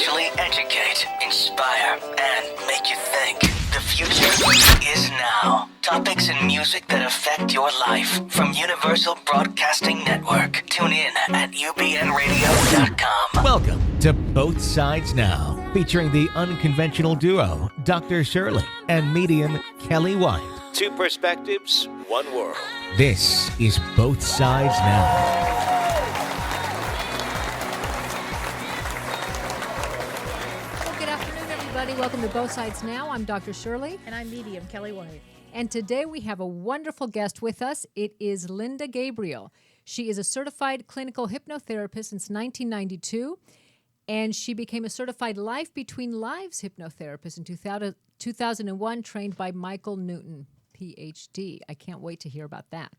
actually educate, inspire, and make you think. The future is now. Topics and music that affect your life from Universal Broadcasting Network. Tune in at ubnradio.com. Welcome to Both Sides Now, featuring the unconventional duo, Dr. Shirley and medium Kelly White. Two perspectives, one world. This is Both Sides Now. Welcome to Both Sides Now. I'm Dr. Shirley. And I'm medium Kelly White. And today we have a wonderful guest with us. It is Linda Gabriel. She is a certified clinical hypnotherapist since 1992, and she became a certified Life Between Lives hypnotherapist in 2001, trained by Michael Newton, PhD. I can't wait to hear about that.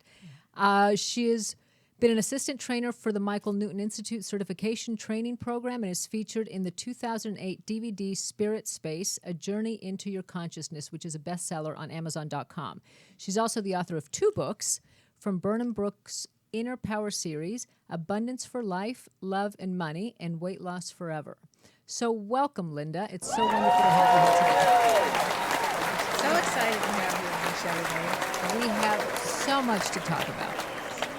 She has been an assistant trainer for the Michael Newton Institute Certification Training Program and is featured in the 2008 DVD Spirit Space, A Journey into Your Consciousness, which is a bestseller on Amazon.com. She's also the author of 2 books from Burnham Brooks' Inner Power series, Abundance for Life, Love and Money, and Weight Loss Forever. So welcome, Linda. It's so wonderful to have you here today. So excited to have you on the show today. We have so much to talk about.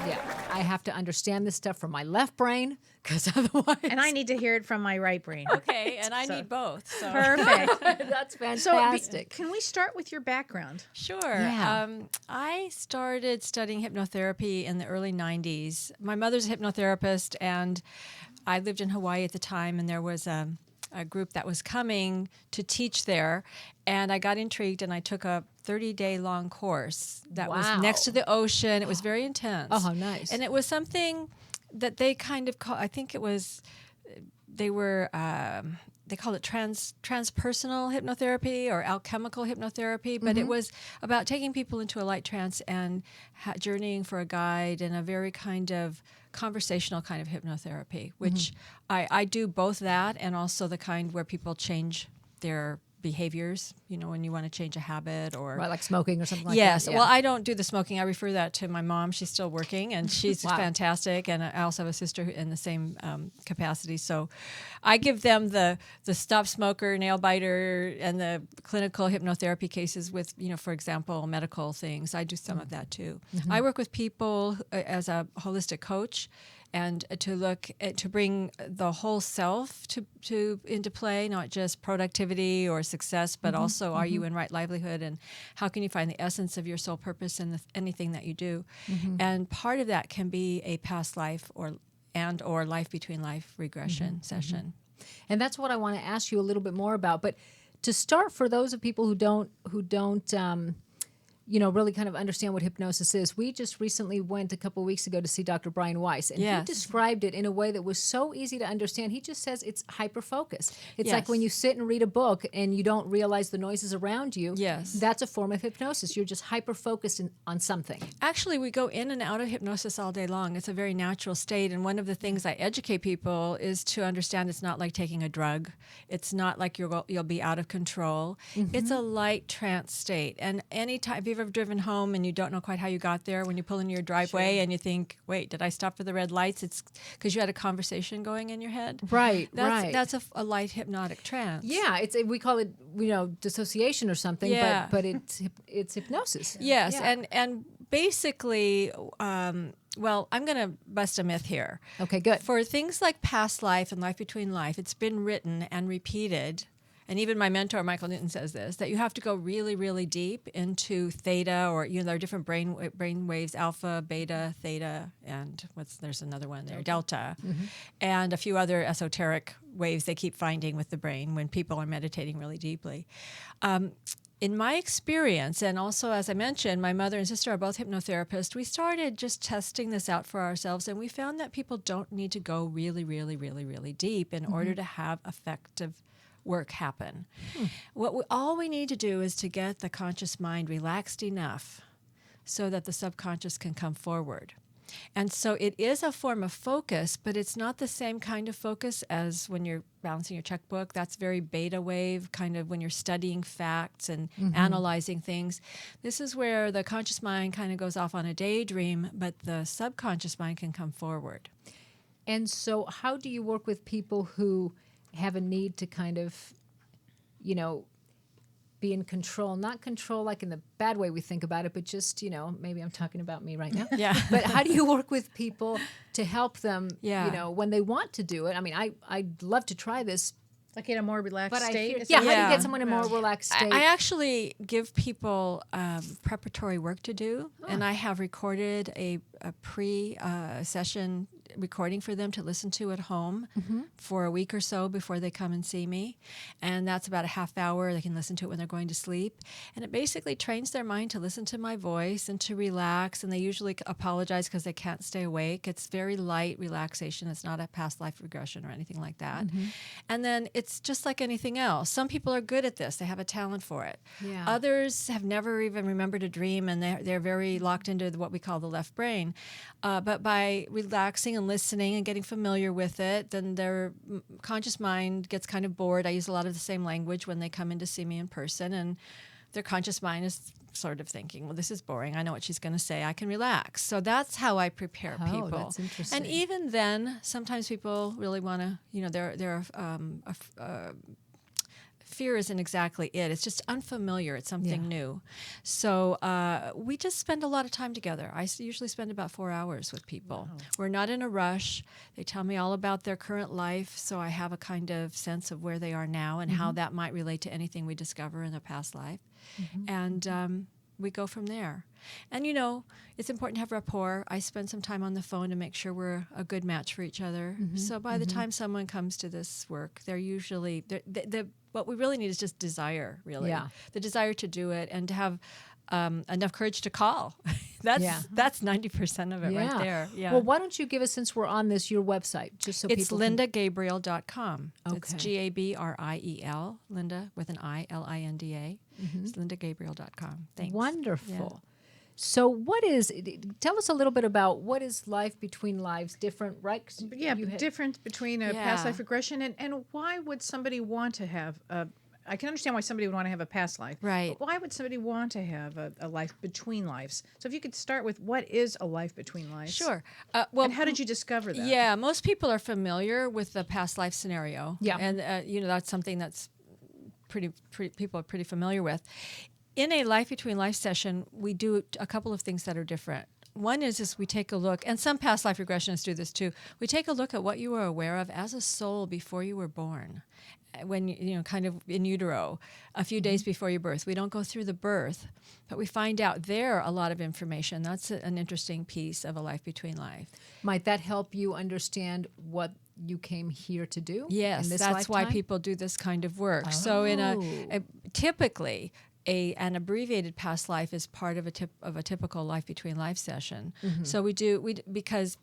Yeah, I have to understand this stuff from my left brain, because otherwise... And I need to hear it from my right brain. Okay, and I need both. So. Perfect. That's fantastic. So, can we start with your background? Sure. Yeah. I started studying hypnotherapy in the early 90s. My mother's a hypnotherapist, and I lived in Hawaii at the time, and there was a group that was coming to teach there, and I got intrigued, and I took a 30-day long course that was next to the ocean. It was very intense. Oh, how nice. And it was something that they kind of call, I think it was, they called it transpersonal hypnotherapy or alchemical hypnotherapy, but it was about taking people into a light trance and journeying for a guide and a very kind of conversational kind of hypnotherapy, which I do both that and also the kind where people change their behaviors, you know, when you want to change a habit or... Right, like smoking or something like that. Yes. Yeah. Well, I don't do the smoking. I refer that to my mom. She's still working, and she's fantastic. And I also have a sister in the same capacity. So I give them the stop smoker, nail biter, and the clinical hypnotherapy cases with, you know, for example, medical things. I do some of that too. I work with people as a holistic coach, and to bring the whole self to into play, not just productivity or success, but also are you in right livelihood, and how can you find the essence of your soul purpose in anything that you do. And part of that can be a past life or life between life regression session. And that's what I want to ask you a little bit more about. But to start, for those of people who don't really kind of understand what hypnosis is. We just recently went a couple of weeks ago to see Dr. Brian Weiss, and he described it in a way that was so easy to understand. He just says it's hyper-focus. It's like when you sit and read a book and you don't realize the noises around you. Yes. That's a form of hypnosis. You're just hyper-focused on something. Actually, we go in and out of hypnosis all day long. It's a very natural state, and one of the things I educate people is to understand it's not like taking a drug. It's not like you'll be out of control. It's a light trance state, and anytime, have you ever driven home and you don't know quite how you got there, when you pull into your driveway and you think, wait, did I stop for the red lights? It's because you had a conversation going in your head. Right, That's a light hypnotic trance. Yeah, we call it, dissociation or something, but it's hypnosis. Yes, and basically, well, I'm going to bust a myth here. Okay, good. For things like past life and life between life, it's been written and repeated, and even my mentor, Michael Newton, says this, that you have to go really, really deep into theta, or, there are different brain waves, alpha, beta, theta, and there's another one there, delta, and a few other esoteric waves they keep finding with the brain when people are meditating really deeply. In my experience, and also, as I mentioned, my mother and sister are both hypnotherapists, we started just testing this out for ourselves, and we found that people don't need to go really, really, really, really deep in order to have effective work happen. All we need to do is to get the conscious mind relaxed enough so that the subconscious can come forward. And so it is a form of focus, but it's not the same kind of focus as when you're balancing your checkbook. That's very beta wave, kind of when you're studying facts and analyzing things. This is where the conscious mind kind of goes off on a daydream, but the subconscious mind can come forward. And so how do you work with people who have a need to kind of, you know, be in control, not control like in the bad way we think about it, but just, you know, maybe I'm talking about me right now. Yeah. But how do you work with people to help them, Yeah. you know, when they want to do it? I mean, I'd love to try this, Like in a more relaxed but state? how do you Yeah. get someone in a more relaxed state? I actually give people preparatory work to do, and I have recorded a pre-session recording for them to listen to at home for a week or so before they come and see me. And that's about a half hour. They can listen to it when they're going to sleep. And it basically trains their mind to listen to my voice and to relax. And they usually apologize because they can't stay awake. It's very light relaxation. It's not a past life regression or anything like that. And then it's just like anything else. Some people are good at this. They have a talent for it. Yeah. Others have never even remembered a dream, and they're very locked into what we call the left brain. But by relaxing and listening and getting familiar with it, then their conscious mind gets kind of bored. I use a lot of the same language when they come in to see me in person, and their conscious mind is sort of thinking, well, this is boring. I know what she's going to say. I can relax. So that's how I prepare Oh, people. that's interesting. And even then, sometimes people really want to, you know, fear isn't exactly it. It's just unfamiliar. It's something new. So we just spend a lot of time together. I usually spend about 4 hours with people. Wow. We're not in a rush. They tell me all about their current life, so I have a kind of sense of where they are now and how that might relate to anything we discover in their past life. And we go from there. And, you know, it's important to have rapport. I spend some time on the phone to make sure we're a good match for each other. So by the time someone comes to this work, they're usually, what we really need is just desire, really. Yeah. The desire to do it and to have enough courage to call. That's 90% of it right there. Yeah. Well, why don't you give us, since we're on this, your website, just so It's people can... lindagabriel.com. It's Okay. Gabriel, Linda with an I, Linda. It's lindagabriel.com. Thanks. Wonderful. So tell us a little bit about what is life between lives different, right? 'Cause Yeah, you had- difference between a past life regression and why would somebody want to have I can understand why somebody would want to have a past life. Right. But why would somebody want to have a life between lives? So if you could start with what is a life between lives? Sure. Well, And how did you discover that? Yeah, most people are familiar with the past life scenario. Yeah. And, you know, that's something that's people are pretty familiar with. In a life between life session, we do a couple of things that are different. One is we take a look, and some past life regressionists do this too. We take a look at what you were aware of as a soul before you were born, when you know, kind of in utero, a few days before your birth. We don't go through the birth, but we find out there a lot of information. That's an interesting piece of a life between life. Might that help you understand what you came here to do? Yes, in this that's why lifetime? people do this kind of work. So in typically an abbreviated past life is part of a typical life between life session. So we because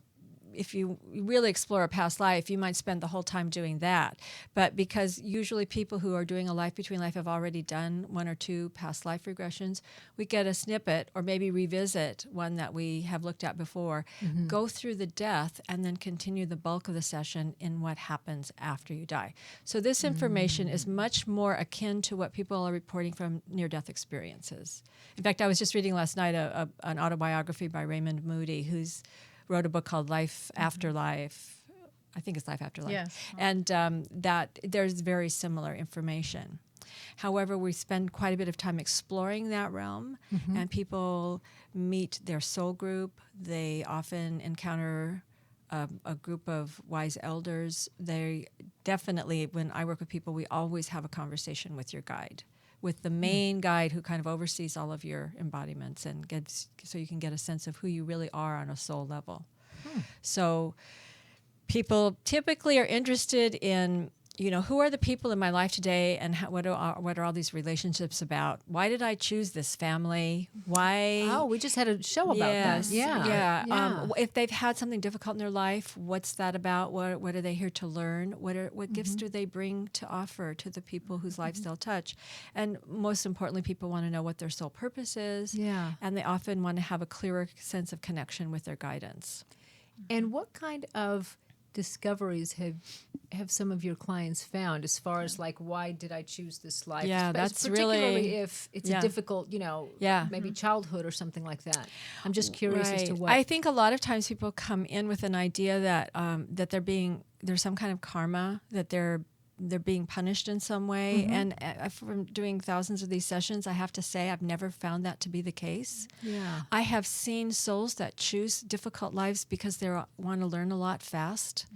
if you really explore a past life, you might spend the whole time doing that. But because usually people who are doing a life between life have already done one or two past life regressions, we get a snippet or maybe revisit one that we have looked at before, go through the death, and then continue the bulk of the session in what happens after you die. So this information is much more akin to what people are reporting from near-death experiences. In fact, I was just reading last night an autobiography by Raymond Moody, who's wrote a book called Life After Life. I think it's Life After Life. Yes. And that there's very similar information. However, we spend quite a bit of time exploring that realm, and people meet their soul group. They often encounter a group of wise elders. They definitely, when I work with people, we always have a conversation with your guide, with the main guide who kind of oversees all of your embodiments and gets, so you can get a sense of who you really are on a soul level. So people typically are interested in, you know, who are the people in my life today, and what are all these relationships about? Why did I choose this family? Why? Oh, we just had a show about Yes, that. Yeah. If they've had something difficult in their life, what's that about? What are they here to learn? What gifts do they bring to offer to the people whose lives they'll touch? And most importantly, people want to know what their soul purpose is. Yeah. And they often want to have a clearer sense of connection with their guidance. And what kind of discoveries have some of your clients found as far as like, why did I choose this life? Yeah, that's particularly really- if it's yeah. a difficult, you know, maybe childhood or something like that. I'm just curious as to Right. what. I think a lot of times people come in with an idea that that there's some kind of karma, that they're they're being punished in some way. And from doing thousands of these sessions, I have to say I've never found that to be the case. Yeah. I have seen souls that choose difficult lives because they want to learn a lot fast.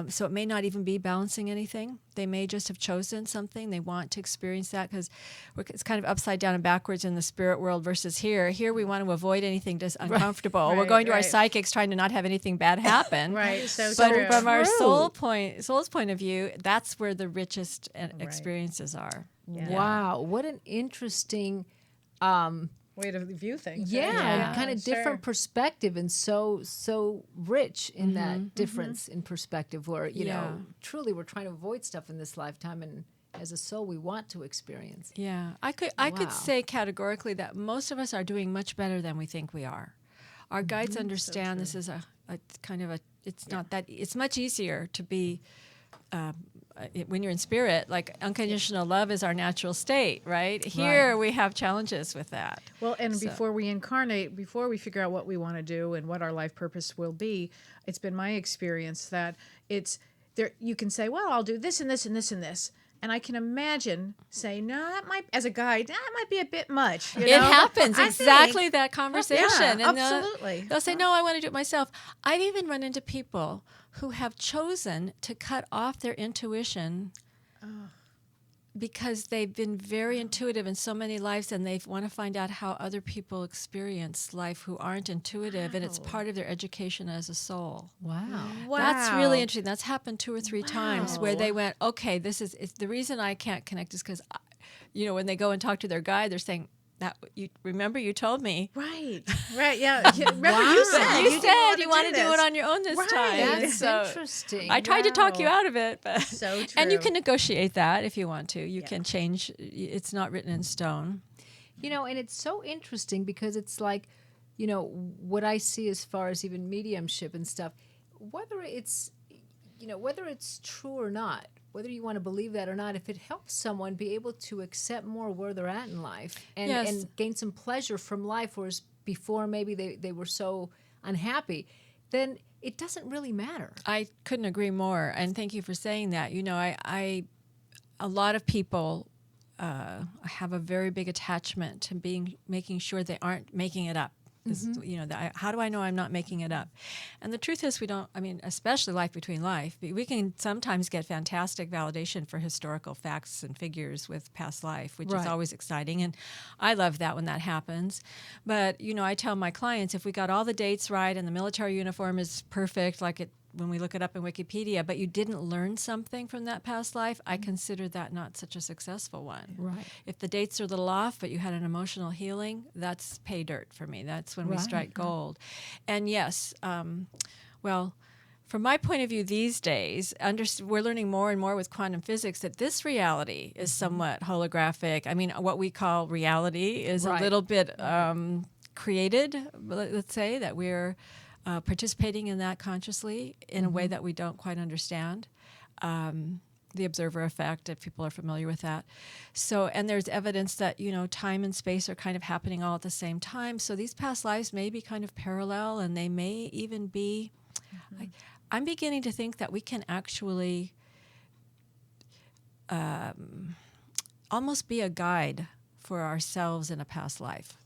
So it may not even be balancing anything. They may just have chosen something. They want to experience that because it's kind of upside down and backwards in the spirit world versus here. Here we want to avoid anything just uncomfortable. Right, We're going to our right. psychics trying to not have anything bad happen. Right. So But true. from our soul's point of view, that's where the richest experiences are. Yeah. Wow, what an interesting way to view things. yeah, kind of sure. different perspective, and so rich in that difference in perspective where, you know, truly we're trying to avoid stuff in this lifetime, and as a soul we want to experience. Yeah, I could say categorically that most of us are doing much better than we think we are. Our guides understand this is a kind of a, it's not that, it's much easier to be, when you're in spirit, like unconditional love is our natural state, right? Here we have challenges with that. Well, and before we incarnate, before we figure out what we want to do and what our life purpose will be, it's been my experience that it's there. You can say, well, I'll do this and this and this and this. And I can imagine saying, no, that might, as a guide, that might be a bit much. You It know? happens, I exactly think- that conversation. Yeah, and absolutely. They'll say, no, I want to do it myself. I've even run into people who have chosen to cut off their intuition because they've been very intuitive in so many lives, and they want to find out how other people experience life who aren't intuitive, and it's part of their education as a soul. Wow. Wow. That's really interesting. That's happened 2 or 3 times where they went, okay, this is it's the reason I can't connect is because, you know, when they go and talk to their guide, they're saying, that you remember you told me. Right, yeah. Remember you said You want to do it on your own this time. That's So interesting. I tried to talk you Wow. out of it, but So and you true. can negotiate that if you want to. You can change. It's not written in stone. You know, and it's so interesting because it's like, you know, what I see as far as even mediumship and stuff, whether it's, you know, whether it's true or not, whether you want to believe that or not, if it helps someone be able to accept more where they're at in life and, Yes. and gain some pleasure from life, whereas before maybe they were so unhappy, then it doesn't really matter. I couldn't agree more, and thank you for saying that. You know, a lot of people have a very big attachment to making sure they aren't making it up. You know, how do I know I'm not making it up? And the truth is we don't, I mean, especially life between life, we can sometimes get fantastic validation for historical facts and figures with past life, which is always exciting. And I love that when that happens. But, you know, I tell my clients, if we got all the dates right and the military uniform is perfect, like it when we look it up in Wikipedia, but you didn't learn something from that past life, I consider that not such a successful one. Right. If the dates are a little off, but you had an emotional healing, that's pay dirt for me. That's when we strike gold. And yes, well, from my point of view these days, we're learning more and more with quantum physics that this reality is somewhat holographic. I mean, what we call reality is a little bit created, let's say, that we're participating in that consciously in a way that we don't quite understand. The observer effect, if people are familiar with that. So, and there's evidence that, you know, time and space are kind of happening all at the same time. So these past lives may be kind of parallel, and they may even be, I'm beginning to think that we can actually almost be a guide for ourselves in a past life.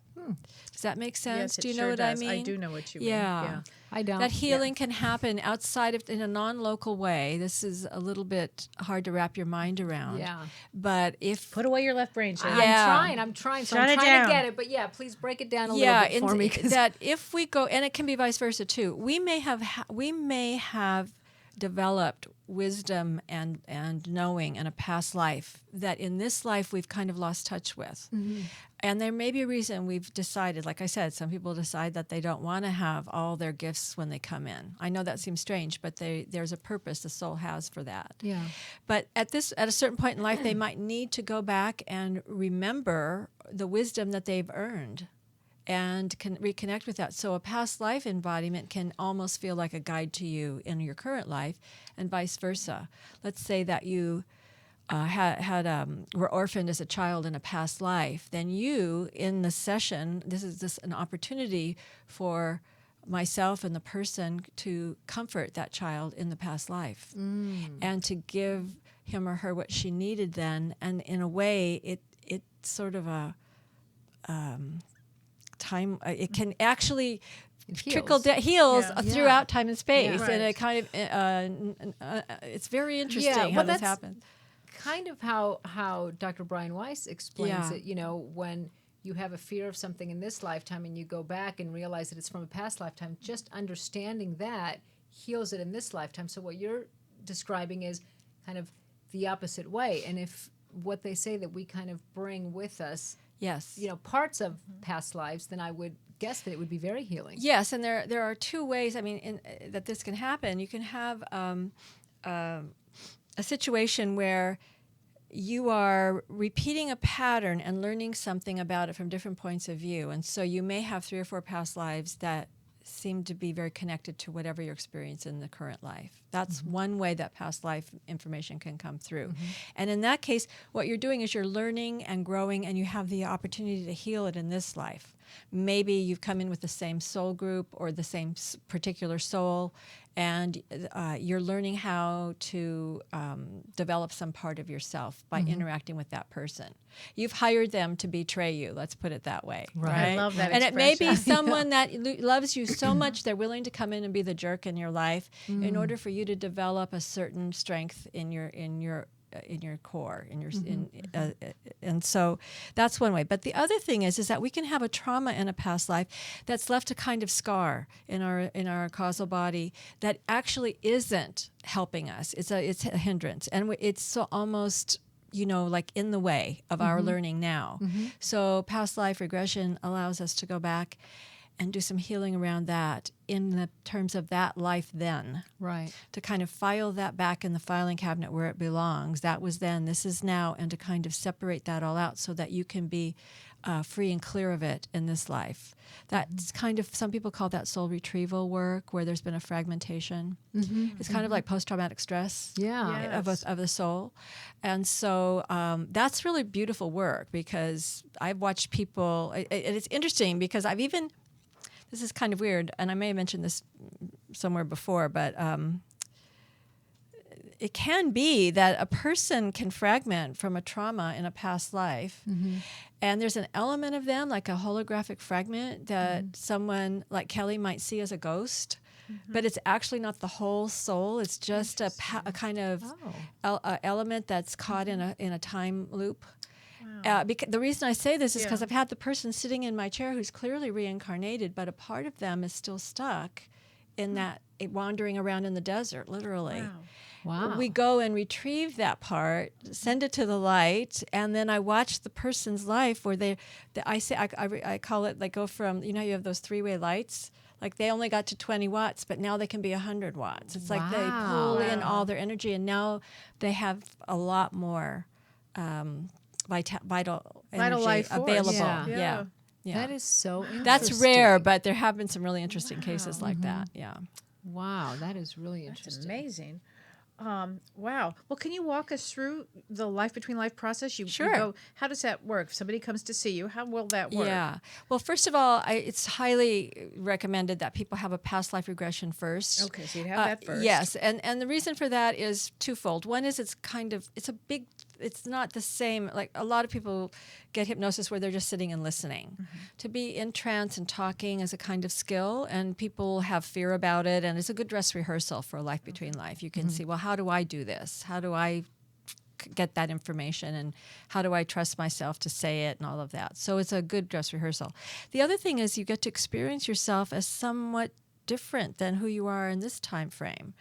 Does that make sense? Yes, it Do you know sure what does. I mean? I do know what you mean. Yeah. I don't. That healing can happen outside of, in a non-local way. This is a little bit hard to wrap your mind around. Yeah. But if Put away your left brain, Sherry. I'm trying. So Shut I'm it trying down. to get it. But yeah, please break it down a little bit for me. 'Cause that if we go, and it can be vice versa too. We may have developed wisdom and knowing in a past life that in this life we've kind of lost touch with. And there may be a reason we've decided, like I said, some people decide that they don't want to have all their gifts when they come in. I know that seems strange, but there's a purpose the soul has for that. Yeah. But at a certain point in life, they might need to go back and remember the wisdom that they've earned and can reconnect with that. So a past life embodiment can almost feel like a guide to you in your current life, and vice versa. Let's say that you were orphaned as a child in a past life. Then you, in the session, this is an opportunity for myself and the person to comfort that child in the past life, and to give him or her what she needed then, and in a way, it's sort of a time. It can actually heals Yeah. throughout time and space, Yeah. and Right. it kind of it's very interesting Yeah, how well, this that's- happens. Kind of how Dr. Brian Weiss explains Yeah. it, when you have a fear of something in this lifetime and you go back and realize that it's from a past lifetime, just understanding that heals it in this lifetime. So what you're describing is kind of the opposite way. And if what they say that we kind of bring with us, Yes. parts of past lives, then I would guess that it would be very healing. Yes, and there are two ways. I mean, that this can happen. You can have a situation where you are repeating a pattern and learning something about it from different points of view, and so you may have 3 or 4 past lives that seem to be very connected to whatever you're experiencing in the current life. That's one way that past life information can come through. And in that case, what you're doing is you're learning and growing, and you have the opportunity to heal it in this life. Maybe you've come in with the same soul group or the same particular soul, and you're learning how to develop some part of yourself by interacting with that person. You've hired them to betray you, let's put it that way. Right. I love that And it may be expression. someone that loves you so much they're willing to come in and be the jerk in your life in order for you to develop a certain strength in your core, and so that's one way. But the other thing is that we can have a trauma in a past life that's left a kind of scar in our causal body that actually isn't helping us. It's a hindrance, and it's so almost like in the way of our learning now. So past life regression allows us to go back and do some healing around that in the terms of that life then. Right. To kind of file that back in the filing cabinet where it belongs. That was then, this is now, and to kind of separate that all out so that you can be free and clear of it in this life. That's kind of, some people call that soul retrieval work, where there's been a fragmentation. It's kind of like post-traumatic stress. Yeah. Yes. Of the soul. And so that's really beautiful work, because I've watched people, and it's interesting because this is kind of weird, and I may have mentioned this somewhere before, but it can be that a person can fragment from a trauma in a past life, and there's an element of them, like a holographic fragment, that someone like Kelly might see as a ghost, but it's actually not the whole soul. It's just a kind of element that's caught in a time loop. Because the reason I say this is because I've had the person sitting in my chair who's clearly reincarnated, but a part of them is still stuck in that, wandering around in the desert, literally. Wow. We go and retrieve that part, send it to the light, and then I watch the person's life where I call it, like, go from, you have those 3-way lights. Like, they only got to 20 watts, but now they can be 100 watts. It's like they pull in all their energy, and now they have a lot more vital energy life force. available. Yeah. Yeah. That is so interesting. That's rare, but there have been some really interesting cases like that. Yeah. Wow, that is really That's interesting. amazing. Wow. Well, can you walk us through the life between life process? You Sure. go, how does that work? If somebody comes to see you, how will that work? Yeah. Well, first of all, it's highly recommended that people have a past life regression first. Okay, so you'd have that first. Yes, and the reason for that is twofold. One is it's not the same. Like, a lot of people get hypnosis where they're just sitting and listening. To be in trance and talking is a kind of skill, and people have fear about it, and it's a good dress rehearsal for a life between life. You can see, well, how do I do this? How do I get that information, and how do I trust myself to say it, and all of that? So it's a good dress rehearsal. The other thing is you get to experience yourself as somewhat different than who you are in this time frame.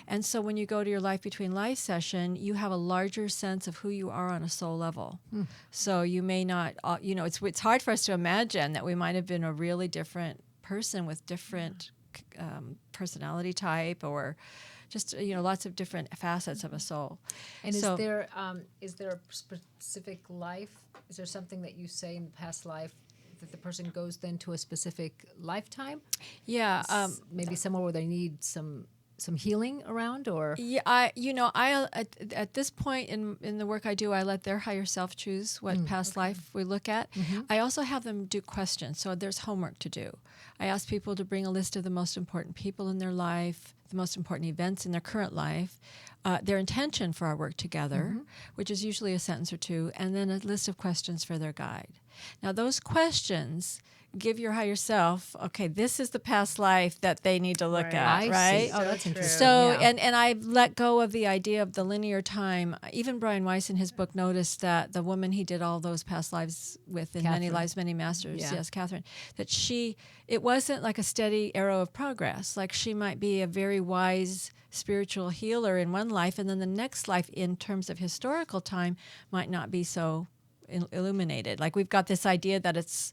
And so when you go to your life between life session, you have a larger sense of who you are on a soul level. So you may not, it's hard for us to imagine that we might have been a really different person with different personality type, or just lots of different facets of a soul. And So- is there a specific life? Is there something that you say in the past life that the person goes then to a specific lifetime? Yeah. Maybe somewhere where they need some healing around, or Yeah, at this point in the work I do, I let their higher self choose what past life we look at. I also have them do questions, so there's homework to do. I ask people to bring a list of the most important people in their life, the most important events in their current life, their intention for our work together, which is usually a sentence or two, and then a list of questions for their guide. Now, those questions give your higher self, okay, this is the past life that they need to look Right. at, I right? see. Oh, that's interesting. So, Yeah. and I've let go of the idea of the linear time. Even Brian Weiss in his book noticed that the woman he did all those past lives with in Many Catherine. Lives, Many Masters, Yeah. yes, Catherine, that it wasn't like a steady arrow of progress. Like she might be a very wise spiritual healer in one life, and then the next life in terms of historical time might not be so illuminated. Like we've got this idea that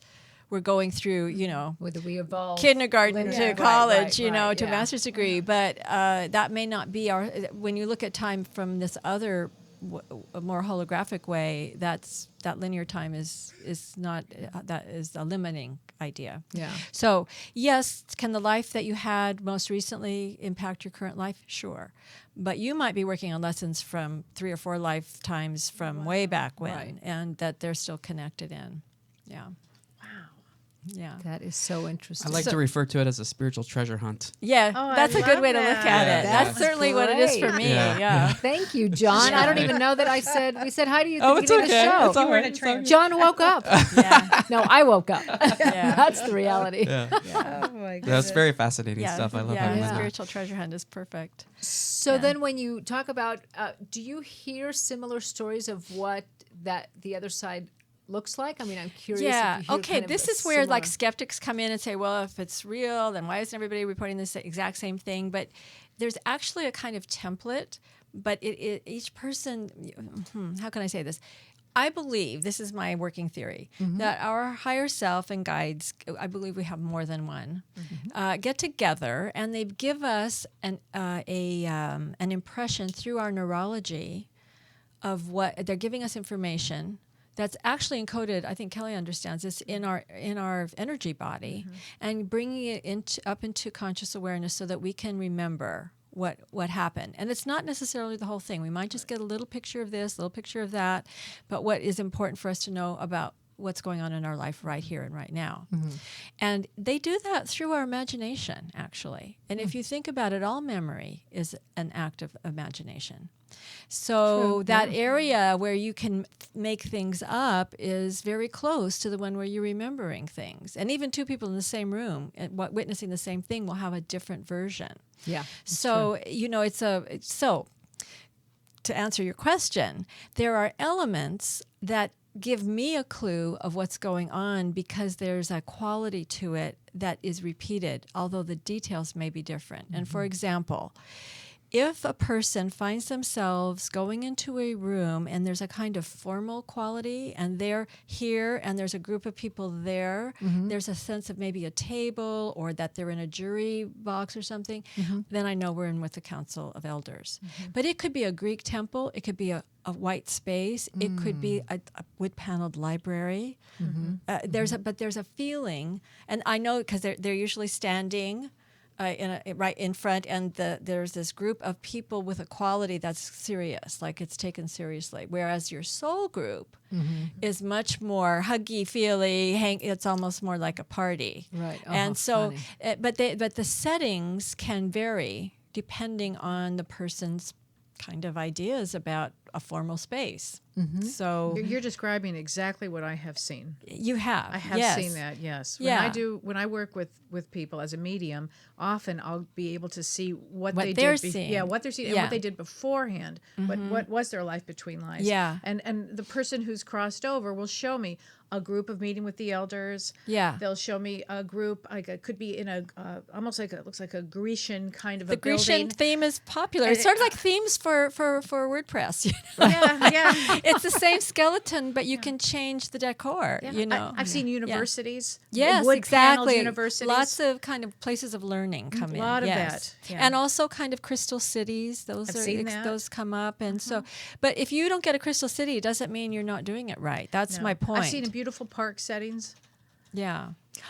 we're going through, Whether we evolve kindergarten to Right, college, right, to yeah. master's degree. But that may not be when you look at time from this other, more holographic way, that linear time is not, that is a limiting idea. Yeah. So, yes, can the life that you had most recently impact your current life? Sure. But you might be working on lessons from 3 or 4 lifetimes from way back when, Right. and that they're still connected in. Yeah. Yeah. That is so interesting. I like to refer to it as a spiritual treasure hunt. Yeah, Oh, I that's a good love way to look that. at it. Yeah. That's certainly what it is for great. me. Yeah. Yeah. Thank you, John. I don't even know that we said hi to you at Oh, the it's beginning okay. of the It's show. all right. in a trance. John woke up. Yeah. No, I woke up. Yeah. That's the reality. Yeah. Oh my That's goodness. very fascinating Yeah. stuff. I love yeah. having The that. spiritual treasure hunt is perfect. So Yeah. then when you talk about, do you hear similar stories of what the other side looks like? I mean, I'm curious. Yeah. If you hear Okay. kind of This a is where like similar- skeptics come in and say, well, if it's real, then why isn't everybody reporting this exact same thing? But there's actually a kind of template, but each person, how can I say this? I believe, this is my working theory, that our higher self and guides, I believe we have more than one, get together and they give us an impression through our neurology of what they're giving us information that's actually encoded. I think Kelly understands this in our energy body, and bringing it up into conscious awareness so that we can remember what happened. And it's not necessarily the whole thing. We might just get a little picture of this, a little picture of that, but what is important for us to know about what's going on in our life right here and right now. And they do that through our imagination, actually. And if you think about it, all memory is an act of imagination. So that area where you can make things up is very close to the one where you're remembering things. And even two people in the same room witnessing the same thing will have a different version. Yeah. So, so to answer your question, there are elements that give me a clue of what's going on because there's a quality to it that is repeated, although the details may be different. And for example, if a person finds themselves going into a room and there's a kind of formal quality and they're here and there's a group of people there, there's a sense of maybe a table or that they're in a jury box or something, then I know we're in with the Council of Elders. But it could be a Greek temple, it could be a white space, it could be a wood-paneled library. There's a feeling, and I know because they're usually standing right in front, and there's this group of people with a quality that's serious, like it's taken seriously. Whereas your soul group is much more huggy, feely. It's almost more like a party, Right. and so, funny. but the settings can vary depending on the person's kind of ideas about a formal space. So You're describing exactly what I have seen. you have, I have yes. seen that, yes. Yeah. When I work with people as a medium, often I'll be able to see what What they they're did. seeing. Yeah, what they're seeing and Yeah. what they did beforehand. What was their life between lives? Yeah. And the person who's crossed over will show me a group of meeting with the elders. Yeah. They'll show me a group, like it could be in a almost like it looks like a Grecian kind of The a Grecian building. theme is popular. It's sort of like themes for WordPress. You know? Yeah. It's the same skeleton, but you can change the decor. Yeah. You know, I've seen universities. Yes, wood-paneled exactly. Universities. Lots of kind of places of learning come in. A lot of yes. that, yeah. And also kind of crystal cities. Those I've seen that. those come up, and so. But if you don't get a crystal city, it doesn't mean you're not doing it right. That's No. my point. I've seen in beautiful park settings. Yeah,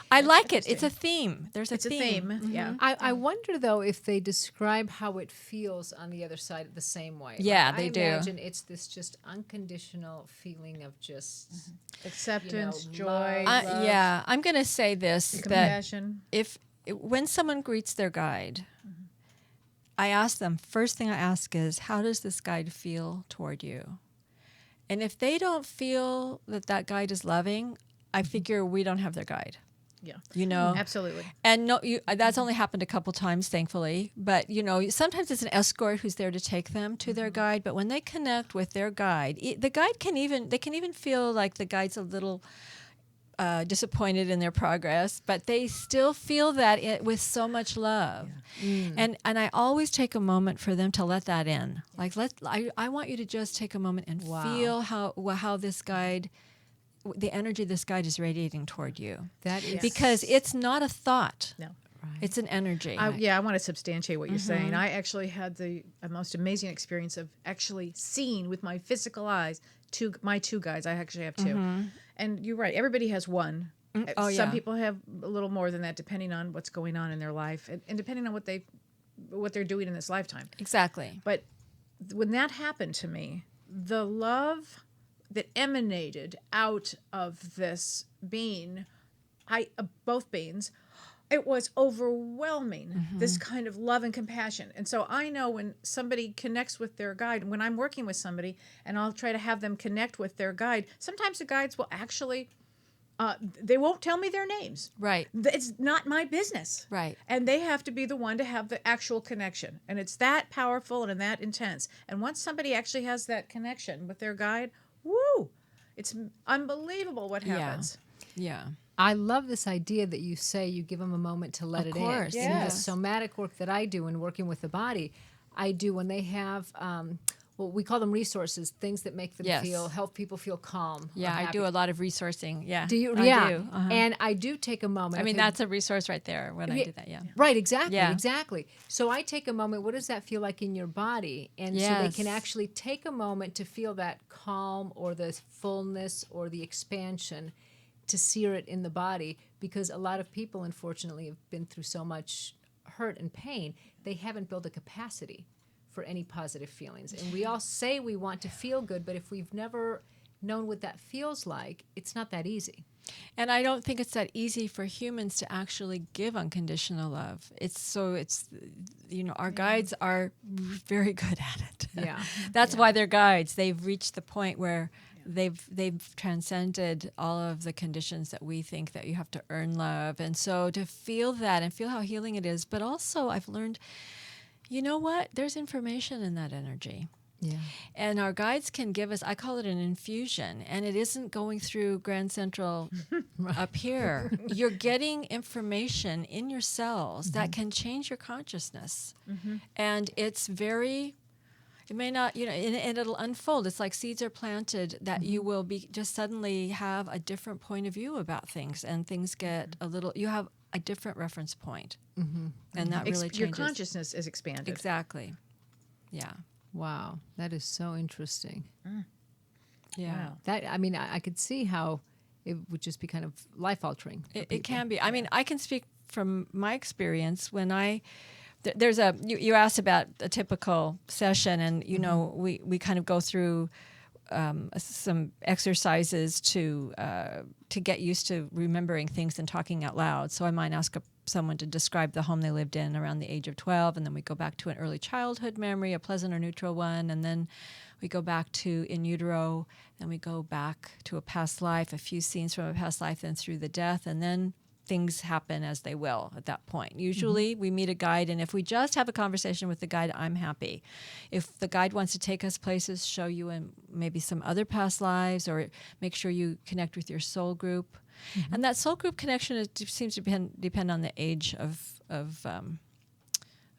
I like it. It's interesting. a theme. There's a It's a theme. theme. Yeah. I wonder though if they describe how it feels on the other side the same way. Yeah, Like, they I do. imagine it's this just unconditional feeling of just Acceptance, You know, joy, love. love, Yeah, I'm going to say this that compassion. when someone greets their guide, I ask them, first thing I ask is, how does this guide feel toward you? And if they don't feel that guide is loving, I figure we don't have their guide. Yeah. You know? Absolutely. And no, that's only happened a couple times, thankfully. But, you know, sometimes it's an escort who's there to take them to their guide. But when they connect with their guide, the guide can even feel like the guide's a little disappointed in their progress, but they still feel that with so much love. And I always take a moment for them to let that in. Like, I want you to just take a moment and feel how this guide, the energy this guide is radiating toward you. That is Because it's not a thought. No. It's an energy. I want to substantiate what you're saying. I actually had the most amazing experience of actually seeing with my physical eyes my two guides. I actually have two. And you're right. Everybody has one. Some people have a little more than that, depending on what's going on in their life and depending on what they're doing in this lifetime. Exactly. But when that happened to me, the love that emanated out of this being, both beings, it was overwhelming, this kind of love and compassion. And so I know when somebody connects with their guide, when I'm working with somebody and I'll try to have them connect with their guide, sometimes the guides will actually, they won't tell me their names. Right. It's not my business. Right. And they have to be the one to have the actual connection. And it's that powerful and that intense. And once somebody actually has that connection with their guide, woo, it's unbelievable what happens. Yeah. I love this idea that you say you give them a moment to let Of it course, in. In the yes. somatic work that I do in working with the body, I do when they have, well, we call them resources, things that make them help people feel calm. Yeah, or I happy. do a lot of resourcing. Yeah. Do you? I Yeah. do. And I do take a moment. I mean, okay, that's a resource right there when I do that. Yeah. Right, exactly, Yeah. exactly. So I take a moment, what does that feel like in your body? And so they can Yes. actually take a moment to feel that calm or the fullness or the expansion, to sear it in the body, because a lot of people, unfortunately, have been through so much hurt and pain, they haven't built a capacity for any positive feelings. And we all say we want to feel good, but if we've never known what that feels like, it's not that easy. And I don't think it's that easy for humans to actually give unconditional love. Our guides are very good at it. Yeah. That's why they're guides. They've reached the point where they've transcended all of the conditions that we think that you have to earn love. And so to feel that and feel how healing it is, but also I've learned, you know what? There's information in that energy. Yeah. And our guides can give us, I call it an infusion, and it isn't going through Grand Central up here. You're getting information in your cells that can change your consciousness. And it's very, it may not, and it'll unfold. It's like seeds are planted that you will be just suddenly have a different point of view about things, and things get you have a different reference point. And that really changes. Your consciousness is expanded. Exactly. Yeah. Wow, that is so interesting. Yeah. Wow. That, I mean, I could see how it would just be kind of life altering. It can be. I mean, I can speak from my experience when there's you asked about a typical session, and we kind of go through some exercises to get used to remembering things and talking out loud. So I might ask someone to describe the home they lived in around the age of 12, and then we go back to an early childhood memory, a pleasant or neutral one, and then we go back to in utero, then we go back to a past life, a few scenes from a past life, then through the death, and then things happen as they will at that point. Usually we meet a guide, and if we just have a conversation with the guide, I'm happy. If the guide wants to take us places, show you in maybe some other past lives, or make sure you connect with your soul group. And that soul group connection seems to depend on the age of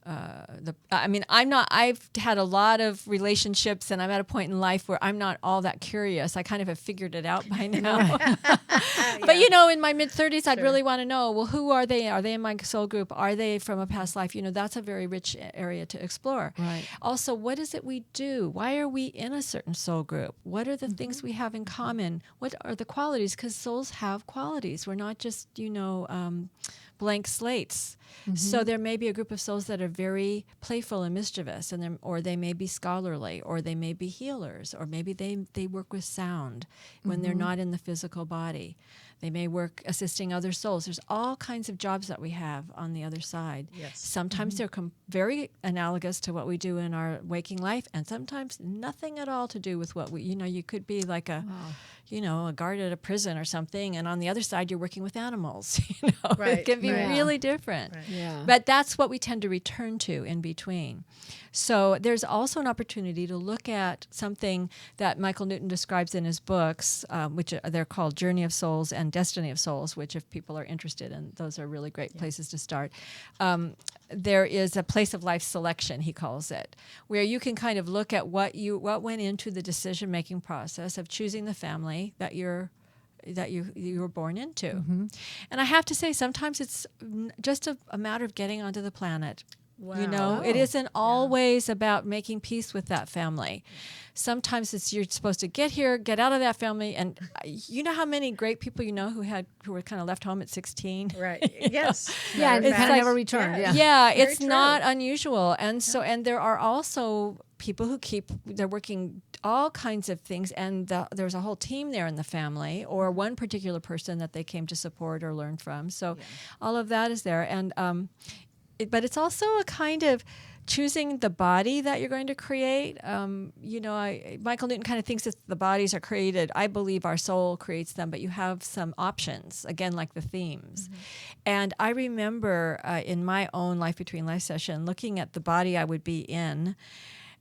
I've had a lot of relationships, and I'm at a point in life where I'm not all that curious. I kind of have figured it out by now. But in my mid-30s, I'd really want to know, well, who are they? Are they in my soul group? Are they from a past life? That's a very rich area to explore. Right. Also, what is it we do? Why are we in a certain soul group? What are the things we have in common? What are the qualities? Because souls have qualities. We're not just, blank slates. So there may be a group of souls that are very playful and mischievous, or they may be scholarly, or they may be healers, or maybe they work with sound when they're not in the physical body. They may work assisting other souls. There's all kinds of jobs that we have on the other side. Yes. Sometimes they're very analogous to what we do in our waking life, and sometimes nothing at all to do with what we, you could be like a guard at a prison or something, and on the other side you're working with animals. Right, It can be right. really different. Right. Yeah. But that's what we tend to return to in between. So there's also an opportunity to look at something that Michael Newton describes in his books, which they're called Journey of Souls and Destiny of Souls, which if people are interested in, those are really great places to start. There is a place of life selection, he calls it, where you can kind of look at what went into the decision-making process of choosing the family that you were born into. And I have to say, sometimes it's just a matter of getting onto the planet. Wow. It isn't always about making peace with that family. Sometimes you're supposed to get here, get out of that family, and you know how many great people who were kind of left home at 16. Right. Yes. Yeah, and Matter of kind of fact, never returned. Yeah. Yeah, Very it's true. not unusual, and there are also people who they're working all kinds of things, and there's a whole team there in the family, or one particular person that they came to support or learn from. So, all of that is there, and but it's also a kind of choosing the body that you're going to create. Michael Newton kind of thinks that the bodies are created. I believe our soul creates them, but you have some options, again, like the themes. And I remember in my own Life Between Life session, looking at the body I would be in,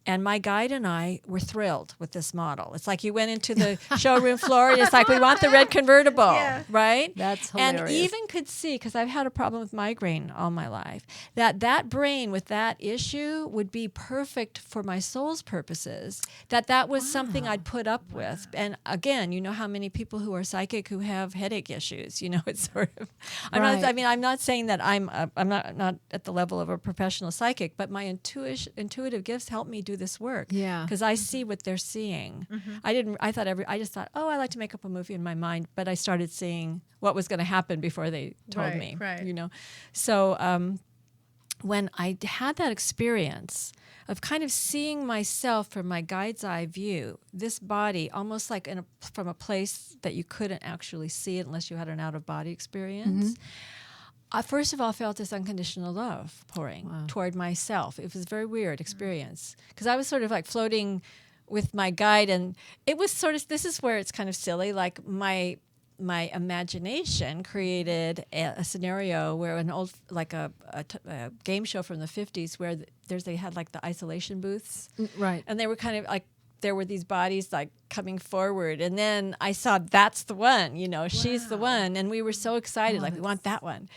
and my guide and I were thrilled with this model. It's like you went into the showroom floor, and it's like, we want the red convertible, right? That's hilarious. And even could see, because I've had a problem with migraine all my life, that brain with that issue would be perfect for my soul's purposes, that was something I'd put up with. And again, you know how many people who are psychic who have headache issues, it's sort of, I'm not saying that I'm not at the level of a professional psychic, but my intuitive gifts help me do this work. Yeah. Because I see what they're seeing. I just thought, I like to make up a movie in my mind, but I started seeing what was going to happen before they told me. Right. So when I had that experience of kind of seeing myself from my guide's eye view, this body almost like from a place that you couldn't actually see it unless you had an out-of-body experience. I first of all felt this unconditional love pouring toward myself. It was a very weird experience because I was sort of like floating with my guide, and it was sort of, this is where it's kind of silly, like my imagination created a scenario where an old, like a game show from the 50s where they had like the isolation booths. Right. And they were kind of like, there were these bodies like coming forward, and then I saw that's the one, she's the one, and we were so excited, like we want that one.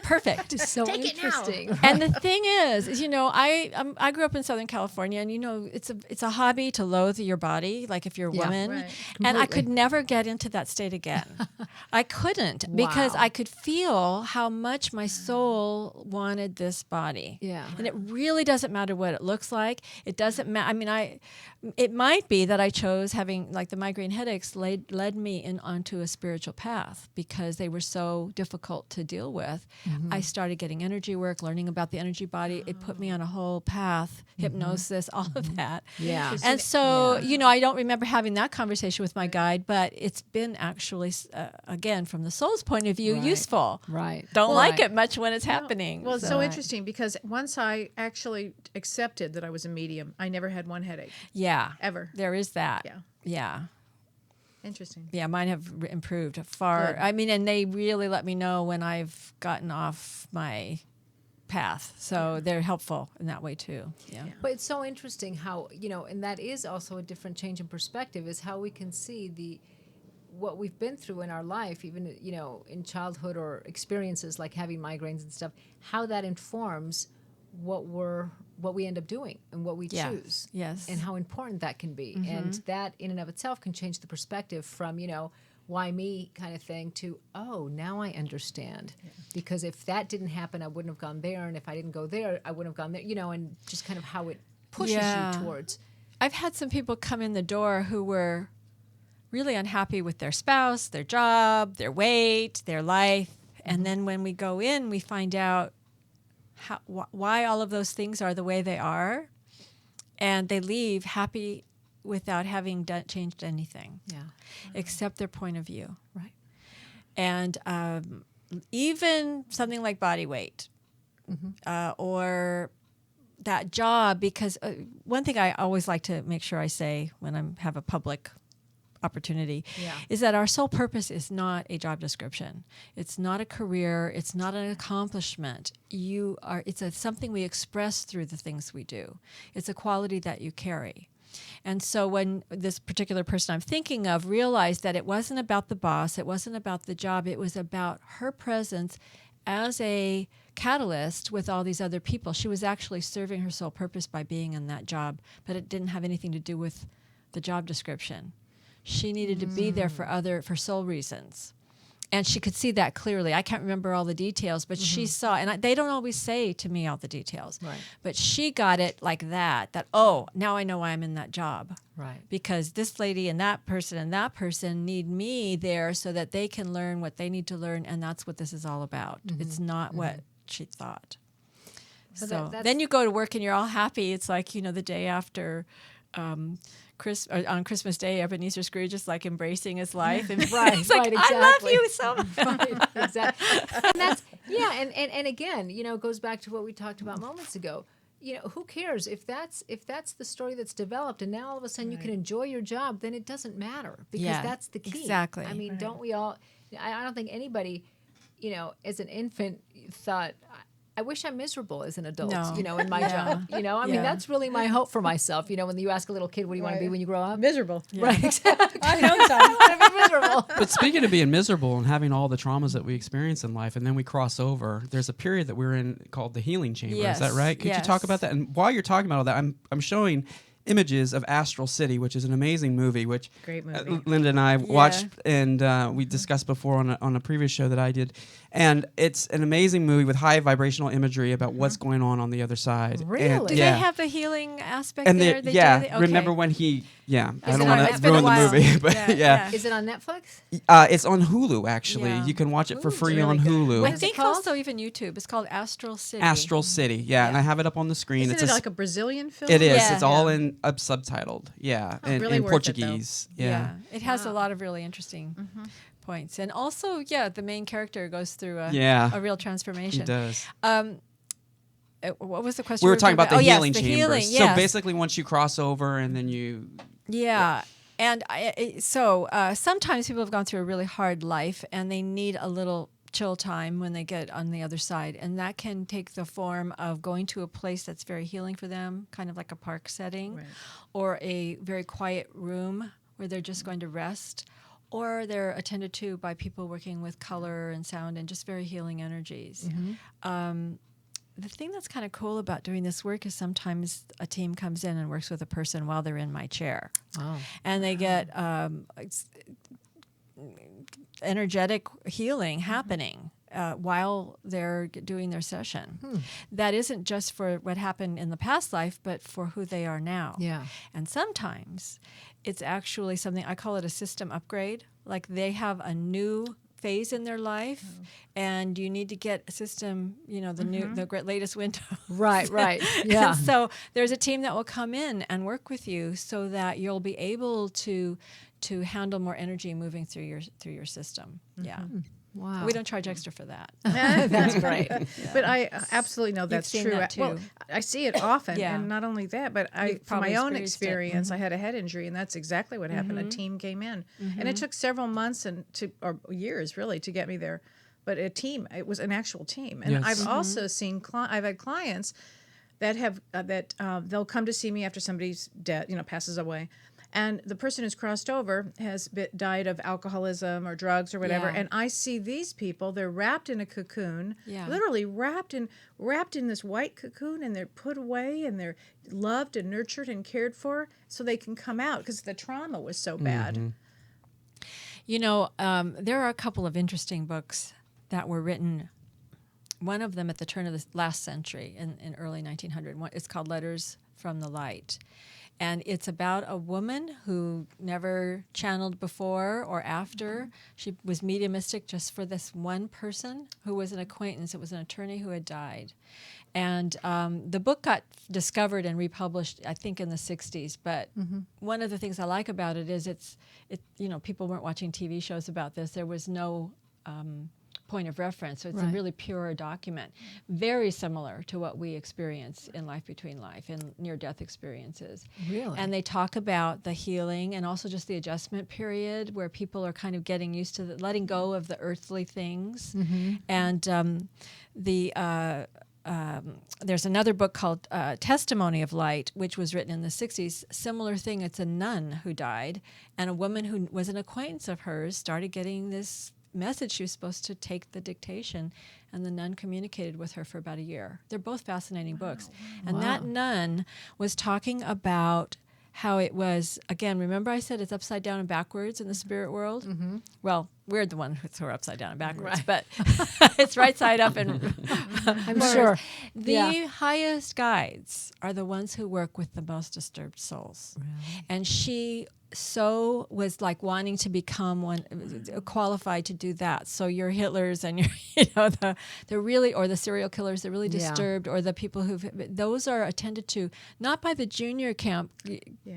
Perfect. It's so interesting. And the thing is, I grew up in Southern California, and it's a hobby to loathe your body, like if you're a woman, right. and I Completely. could never get into that state again. I couldn't because Wow. I could feel how much my soul wanted this body. Yeah. And it really doesn't matter what it looks like. It doesn't matter. I mean, it might be that I chose having like the migraine headaches led me onto a spiritual path because they were so difficult to deal with. I started getting energy work, learning about the energy body. It put me on a whole path, hypnosis, all of that. Yeah. And so, I don't remember having that conversation with my guide, but it's been actually, again, from the soul's point of view, Right. useful. Right. Don't like Right. it much when it's happening. Well, it's so interesting because once I actually accepted that I was a medium, I never had one headache. Yeah. Ever. There is that. Yeah. Yeah. Interesting. Yeah, mine have improved far. Good. I mean, and they really let me know when I've gotten off my path. So they're helpful in that way too. Yeah. But it's so interesting how, and that is also a different change in perspective, is how we can see what we've been through in our life, even, in childhood or experiences like having migraines and stuff, how that informs what we end up doing and what we choose. Yes. And how important that can be. And that in and of itself can change the perspective from, why me kind of thing to, oh, now I understand. Yeah. Because if that didn't happen, I wouldn't have gone there. And if I didn't go there, I wouldn't have gone there, and just kind of how it pushes you towards. I've had some people come in the door who were really unhappy with their spouse, their job, their weight, their life. And then when we go in, we find out why all of those things are the way they are. And they leave happy without having changed anything. Yeah. Except their point of view. Right. And even something like body weight or that job, because one thing I always like to make sure I say when I have a public opportunity is that our sole purpose is not a job description. It's not a career. It's not an accomplishment. It's something we express through the things we do. It's a quality that you carry. And so when this particular person I'm thinking of realized that it wasn't about the boss, it wasn't about the job, it was about her presence as a catalyst with all these other people. She was actually serving her sole purpose by being in that job, but it didn't have anything to do with the job description. She needed to be there for soul reasons. And she could see that clearly. I can't remember all the details, but she saw, and they don't always say to me all the details, Right. but she got it like that, oh, now I know why I'm in that job. Right. Because this lady and that person need me there so that they can learn what they need to learn, and that's what this is all about. It's not what she thought. So So that's- then you go to work and you're all happy. It's like, the day after on Christmas Day, Ebenezer Scrooge is like embracing his life. And Right, it's like, right, I love exactly. you so much. Right, exactly. And that's and again, it goes back to what we talked about moments ago. Who cares if that's the story that's developed, and now all of a sudden you can enjoy your job? Then it doesn't matter because Yeah, that's the key. exactly. I mean, don't we all? I don't think anybody, as an infant, thought, I wish I'm miserable as an adult, No. in my job. I mean, Yeah. that's really my hope for myself. When you ask a little kid, what do you want to be when you grow up? Miserable. Right, exactly. I've known some. I want to be miserable. But speaking of being miserable and having all the traumas that we experience in life, and then we cross over, there's a period that we're in called the healing chamber. Yes, Is that right? Could you yes. talk about that? And while you're talking about all that, I'm showing images of Astral City, which is an amazing movie, which Great movie. Linda and I watched, and we discussed before on a previous show that I did. And it's an amazing movie with high vibrational imagery about what's going on the other side. Really? And, Do yeah. they have the healing aspect And there? they, okay. Okay. Remember when he, I it don't on- want it's to been a ruin the while. movie, but Yeah, yeah. yeah. Is it on Netflix? It's on Hulu, actually. Yeah. You can watch it for Ooh, free really on good. Hulu. What I is it think called? also even YouTube. It's called Astral City. Astral City, yeah, and I have it up on the screen. Isn't It's it a like a Brazilian film? It is. Yeah. It's all in subtitled. Yeah, Oh, in, really in worth it, though. Portuguese. Yeah. It has a lot of really interesting Mm-hmm. points. And also, the main character goes through a real He transformation. does. What was the question? We were talking about the healing yes, the chambers. healing, So yes. basically, once you cross over and then you, Yeah. And sometimes people have gone through a really hard life and they need a little chill time when they get on the other side. And that can take the form of going to a place that's very healing for them, kind of like a park setting, Right. or a very quiet room where they're just going to rest, or they're attended to by people working with color and sound and just very healing energies. The thing that's kind of cool about doing this work is sometimes a team comes in and works with a person while they're in my chair. Oh. And they get energetic healing happening while they're doing their session. That isn't just for what happened in the past life, but for who they are now. Yeah. And sometimes it's actually something, I call it a system upgrade. Like they have a new phase in their life and you need to get a system, the latest Windows. Right. Yeah. And so there's a team that will come in and work with you so that you'll be able to handle more energy moving through your system. Yeah. Wow. We don't charge extra for that. That's great. But I absolutely know that's seen true. that Well, too. I see it often, Yeah. and not only that, but You've from my probably own experienced it. experience, I had a head injury, and that's exactly what happened. A team came in, and it took several months or years really to get me there. But a team, it was an actual team, and Yes. I've also seen I've had clients that have they'll come to see me after somebody's dead, passes away. And the person who's crossed over has died of alcoholism or drugs or whatever. Yeah. And I see these people, they're wrapped in a cocoon, Yeah. literally wrapped in this white cocoon, and they're put away and they're loved and nurtured and cared for so they can come out because the trauma was so bad. There are a couple of interesting books that were written. One of them at the turn of the last century in early 1900. It's called Letters from the Light. And it's about a woman who never channeled before or after. She was mediumistic just for this one person who was an acquaintance. It was an attorney who had died. And the book got discovered and republished, I think, in the 60s. But one of the things I like about it is people weren't watching TV shows about this. There was no point of reference. So it's a really pure document, very similar to what we experience in Life Between Life and near-death experiences. Really? And they talk about the healing and also just the adjustment period where people are kind of getting used to letting go of the earthly things. And there's another book called Testimony of Light, which was written in the 60s. Similar thing. It's a nun who died, and a woman who was an acquaintance of hers started getting this message. She was supposed to take the dictation, and the nun communicated with her for about a year. They're both fascinating books. And that nun was talking about how it was, again, remember I said it's upside down and backwards in the spirit world? Well, we're the one who are upside down and backwards, but it's right side up and I'm sure. The highest guides are the ones who work with the most disturbed souls. Really? And she so was like wanting to become one qualified to do that. So your Hitlers and your, they're really, or the serial killers, they're really disturbed, or the people those are attended to not by the junior camp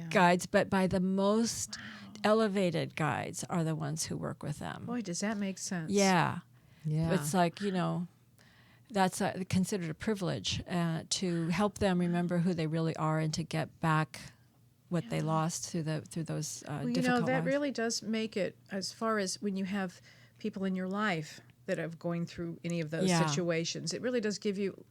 guides, but by the most elevated guides are the ones who work with them. Boy, does that make sense? Yeah. Yeah. It's like, that's considered a privilege to help them remember who they really are and to get back what they lost through those difficult that lives. really does make it, as far as when you have people in your life that are going through any of those situations, it really does give you